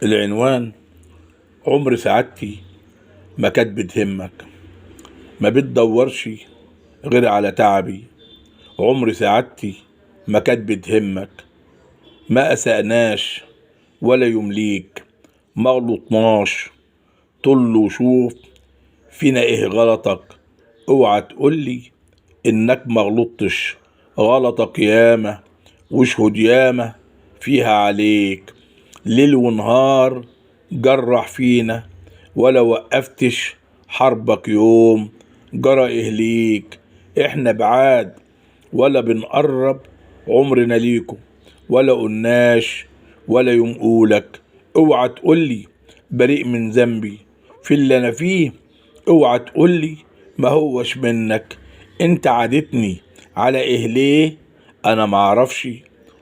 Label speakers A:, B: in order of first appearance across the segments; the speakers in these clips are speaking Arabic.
A: العنوان: عمر سعادتي ما كانت بتهمك، ما بتدورش غير على تعبي. عمر سعادتي ما كانت بتهمك، ما أسأناش ولا يمليك، ما غلطناش. طل وشوف فينا ايه غلطك، اوعى تقولي انك ما غلطتش. غلطك ياما وشهود ياما فيها عليك، ليل ونهار جرح فينا ولا وقفتش حربك يوم. جرى ايه ليك؟ احنا بعاد ولا بنقرب عمرنا ليكم، ولا قلناش ولا يوم قولك. اوعى تقولي بريء من ذنبي في اللي انا فيه، اوعى تقولي ما هوش منك. انت عادتني على ايه ليه؟ انا معرفش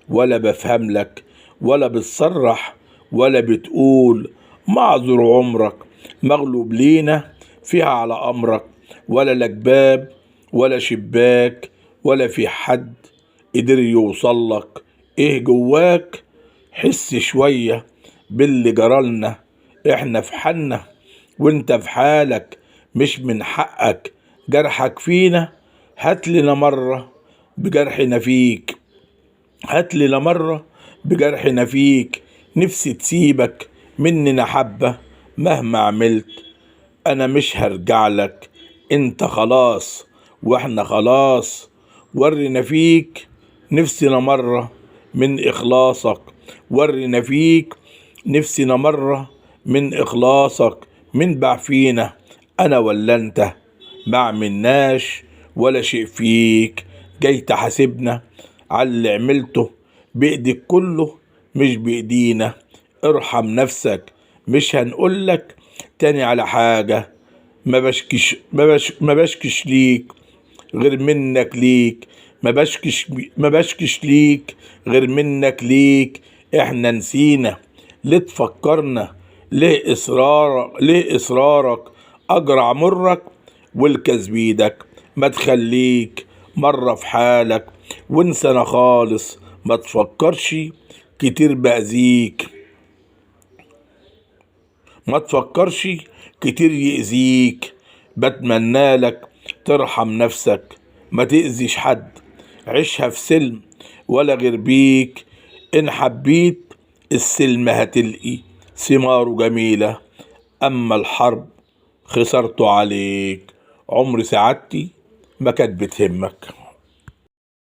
A: ولا بفهم لك، ولا بتصرح ولا بتقول معذور. عمرك مغلوب لينا فيها على امرك، ولا لك باب ولا شباك، ولا في حد قدر يوصلك. ايه جواك؟ حس شوية باللي جرالنا، احنا في حالنا وانت في حالك، مش من حقك جرحك فينا. هاتلنا مرة بجرحنا فيك، هاتلنا مرة بجرحنا فيك. نفسي تسيبك مننا حبة مهما عملت، انا مش هرجع لك. انت خلاص واحنا خلاص، ورنا فيك نفسنا مرة من اخلاصك. ورنا فيك نفسنا مرة من اخلاصك. من باع فينا انا ولا انت؟ بعملناش ولا شيء فيك، جاي تحاسبنا على اللي عملته بايدك كله مش بايدينا. ارحم نفسك، مش هنقولك تاني على حاجة. ما بشكش ليك غير منك ليك، ما بشكش ليك غير منك ليك. احنا نسينا ليه تفكرنا؟ ليه اصرارك اجرع مرك والكذب بيدك. ما تخليك مرة في حالك وانسانا خالص. ما تفكرش كتير بأذيك، ما تفكرش كتير يأذيك. بتمنى لك ترحم نفسك، ما تأذيش حد. عيشها في سلم ولا غير بيك. إن حبيت السلم هتلقي ثماره جميلة، أما الحرب خسرته عليك. عمر سعادتي ما كانت بتهمك.